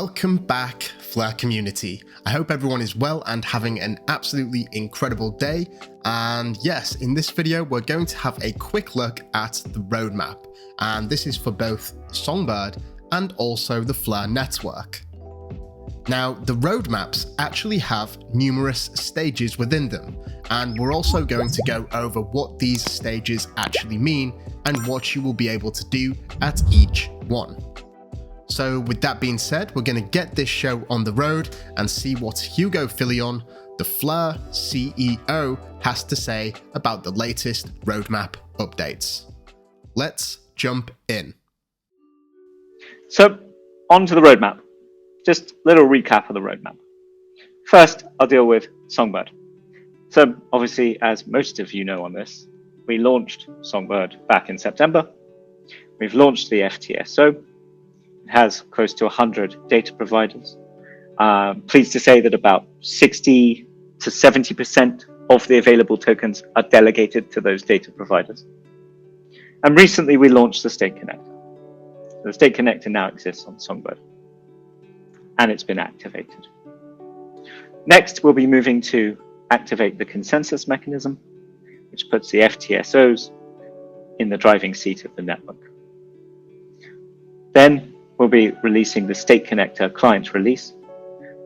Welcome back, Flare community. I hope everyone is well and having an absolutely incredible day. And yes, in this video, we're going to have a quick look at the roadmap. And this is for both Songbird and also the Flare network. Now, the roadmaps actually have numerous stages within them, and we're also going to go over what these stages actually mean and what you will be able to do at each one. So with that being said, we're going to get this show on the road and see what Hugo Filion, the Flare CEO, has to say about the latest roadmap updates. Let's jump in. So, on to the roadmap. Just a little recap of the roadmap. First, I'll deal with Songbird. So, obviously, as most of you know on this, we launched Songbird back in September. We've launched the FTSO. It has close to 100 data providers. Pleased to say that about 60 to 70% of the available tokens are delegated to those data providers. And recently we launched the State Connector. The State Connector now exists on Songbird, and it's been activated. Next, we'll be moving to activate the consensus mechanism, which puts the FTSOs in the driving seat of the network. Then we'll be releasing the State Connector client release.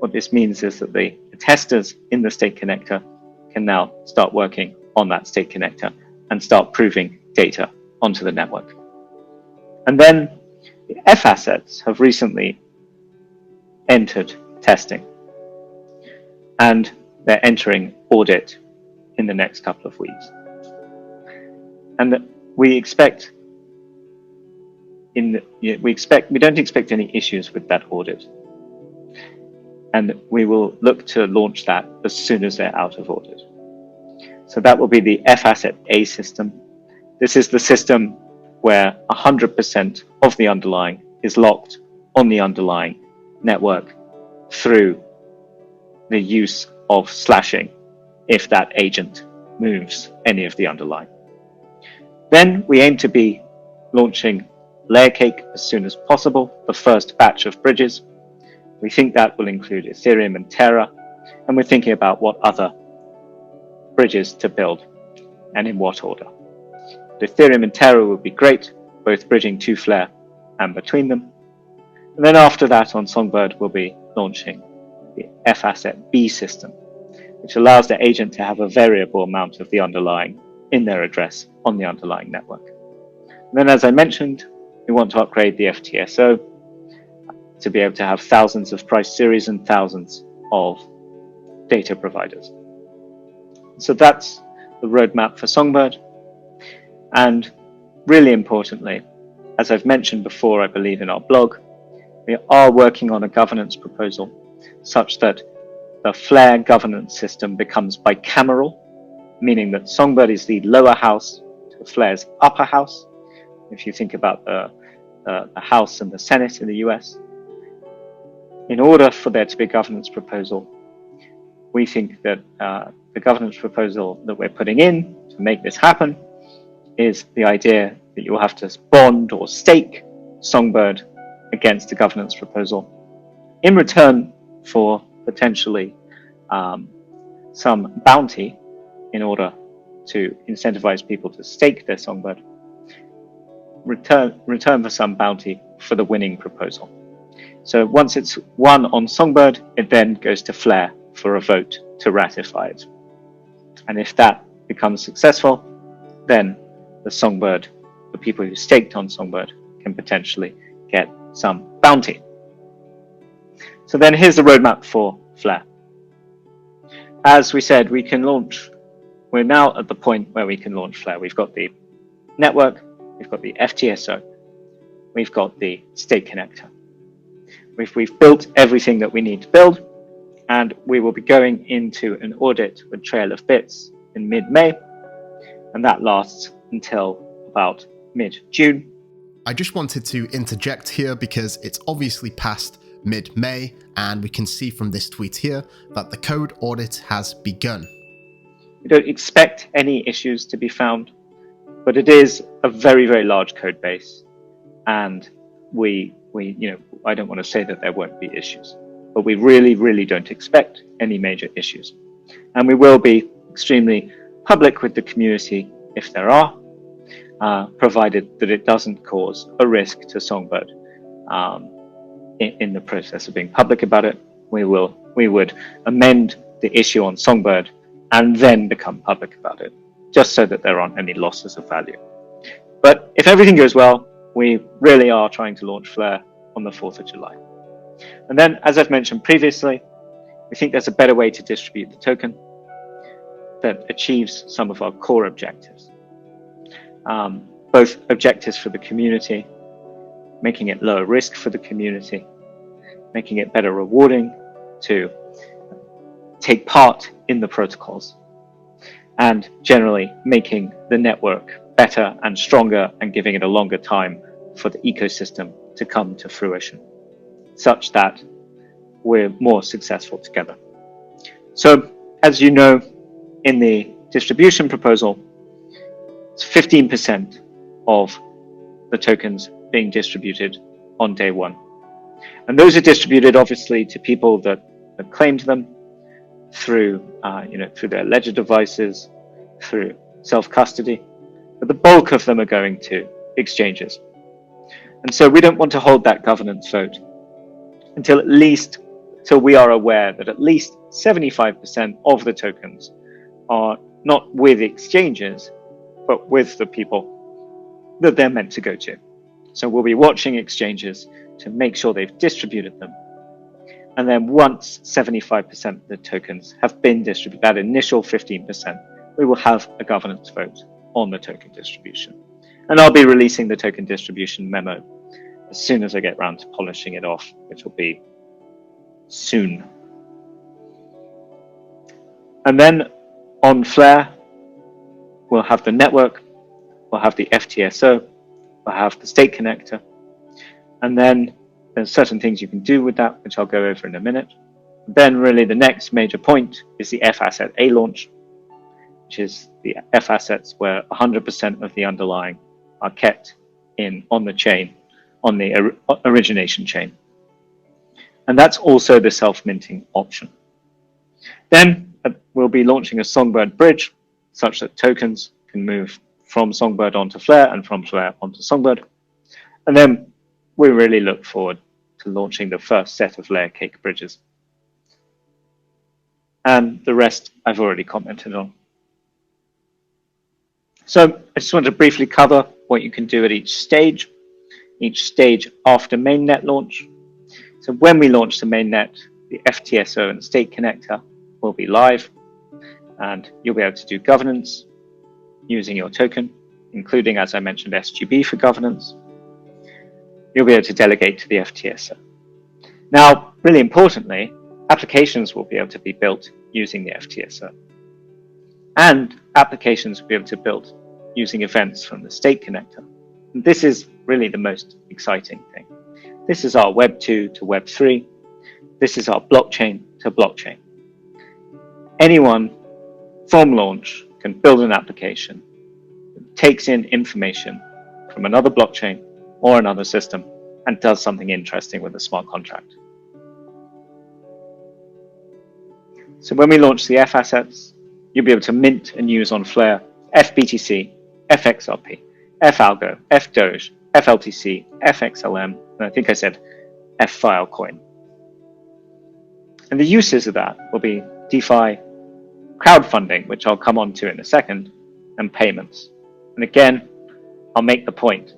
What this means is that the testers in the State Connector can now start working on that State Connector and start proving data onto the network. And then the F assets have recently entered testing, and they're entering audit in the next couple of weeks. And we don't expect any issues with that audit, and we will look to launch that as soon as they're out of audit. So that will be the F asset A system. This is the system where 100% of the underlying is locked on the underlying network through the use of slashing if that agent moves any of the underlying. Then we aim to be launching Layer Cake as soon as possible, the first batch of bridges. We think that will include Ethereum and Terra, and we're thinking about what other bridges to build and in what order. Ethereum and Terra would be great, both bridging to Flare and between them. And then after that on Songbird, we'll be launching the F asset B system, which allows the agent to have a variable amount of the underlying in their address on the underlying network. And then, as I mentioned, we want to upgrade the FTSO to be able to have thousands of price series and thousands of data providers. So that's the roadmap for Songbird. And really importantly, as I've mentioned before, I believe in our blog, we are working on a governance proposal such that the Flare governance system becomes bicameral, meaning that Songbird is the lower house to Flare's upper house. If you think about the House and the Senate in the US, in order for there to be a governance proposal, we think that the governance proposal that we're putting in to make this happen is the idea that you'll have to bond or stake Songbird against the governance proposal in return for potentially some bounty in order to incentivize people to stake their Songbird, return for some bounty for the winning proposal. So once it's won on Songbird, it then goes to Flare for a vote to ratify it. And if that becomes successful, then the people who staked on Songbird can potentially get some bounty. So then here's the roadmap for Flare. As we said, we're now at the point where we can launch Flare. We've got the network, we've got the FTSO, we've got the State Connector. We've built everything that we need to build, and we will be going into an audit with Trail of Bits in mid-May, and that lasts until about mid-June. I just wanted to interject here because it's obviously past mid-May, and we can see from this tweet here that the code audit has begun. We don't expect any issues to be found, but it is a very, very large code base, and we I don't want to say that there won't be issues, but we really don't expect any major issues. And we will be extremely public with the community if there are, provided that it doesn't cause a risk to Songbird. In the process of being public about it, we would amend the issue on Songbird and then become public about it, just so that there aren't any losses of value. But if everything goes well, we really are trying to launch Flare on the 4th of July. And then, as I've mentioned previously, we think there's a better way to distribute the token that achieves some of our core objectives. Both objectives for the community, making it lower risk for the community, making it better rewarding to take part in the protocols, and generally making the network better and stronger and giving it a longer time for the ecosystem to come to fruition, such that we're more successful together. So, as you know, in the distribution proposal, it's 15% of the tokens being distributed on day one. And those are distributed obviously to people that have claimed them through their ledger devices, through self-custody, but the bulk of them are going to exchanges. And so we don't want to hold that governance vote until we are aware that at least 75% of the tokens are not with exchanges, but with the people that they're meant to go to. So we'll be watching exchanges to make sure they've distributed them. And then once 75% of the tokens have been distributed, that initial 15%, we will have a governance vote on the token distribution. And I'll be releasing the token distribution memo as soon as I get around to polishing it off, which will be soon. And then on Flare, we'll have the network, we'll have the FTSO, we'll have the state connector, and then there's certain things you can do with that, which I'll go over in a minute. Then really the next major point is the F-Asset A launch, which is the F-Assets where 100% of the underlying are kept on the chain, on the origination chain. And that's also the self-minting option. Then we'll be launching a Songbird bridge such that tokens can move from Songbird onto Flare and from Flare onto Songbird. And then we really look forward to launching the first set of layer cake bridges. And the rest I've already commented on. So I just want to briefly cover what you can do at each stage after mainnet launch. So when we launch the mainnet, the FTSO and state connector will be live, and you'll be able to do governance using your token, including, as I mentioned, SGB for governance. You'll be able to delegate to the FTSO. Now, really importantly, applications will be able to be built using the FTSO. And applications will be able to build using events from the state connector. And this is really the most exciting thing. This is our Web 2 to Web 3. This is our blockchain to blockchain. Anyone from launch can build an application that takes in information from another blockchain or another system and does something interesting with a smart contract. So when we launch the F-Assets, you'll be able to mint and use on Flare FBTC, FXRP, FAlgo, FDoge, FLTC, FXLM, and I think I said FFilecoin. And the uses of that will be DeFi, crowdfunding, which I'll come on to in a second, and payments. And again, I'll make the point.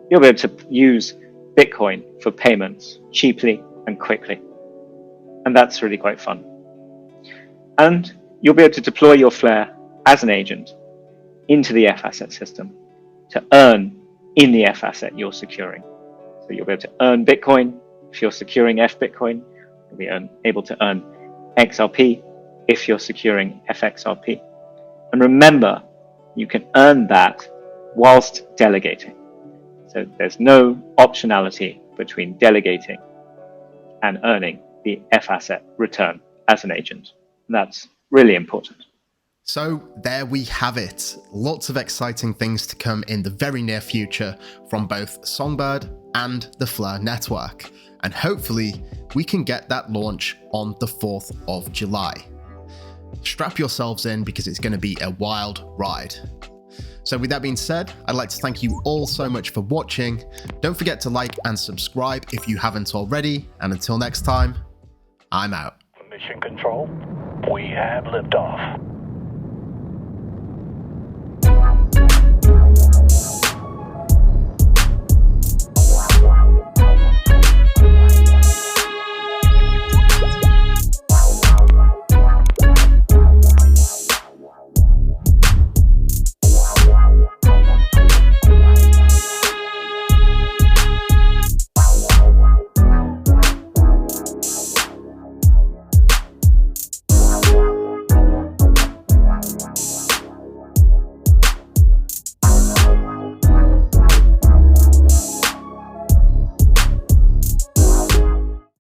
You'll be able to use Bitcoin for payments cheaply and quickly. And that's really quite fun. And you'll be able to deploy your Flare as an agent into the F-Asset system to earn in the F-Asset you're securing. So you'll be able to earn Bitcoin if you're securing F-Bitcoin. You'll be able to earn XRP if you're securing FXRP. And remember, you can earn that whilst delegating. So there's no optionality between delegating and earning the F-Asset return as an agent. And that's really important. So there we have it. Lots of exciting things to come in the very near future from both Songbird and the Flare network. And hopefully we can get that launch on the 4th of July. Strap yourselves in because it's going to be a wild ride. So with that being said, I'd like to thank you all so much for watching. Don't forget to like and subscribe if you haven't already. And until next time, I'm out. Mission Control, we have liftoff.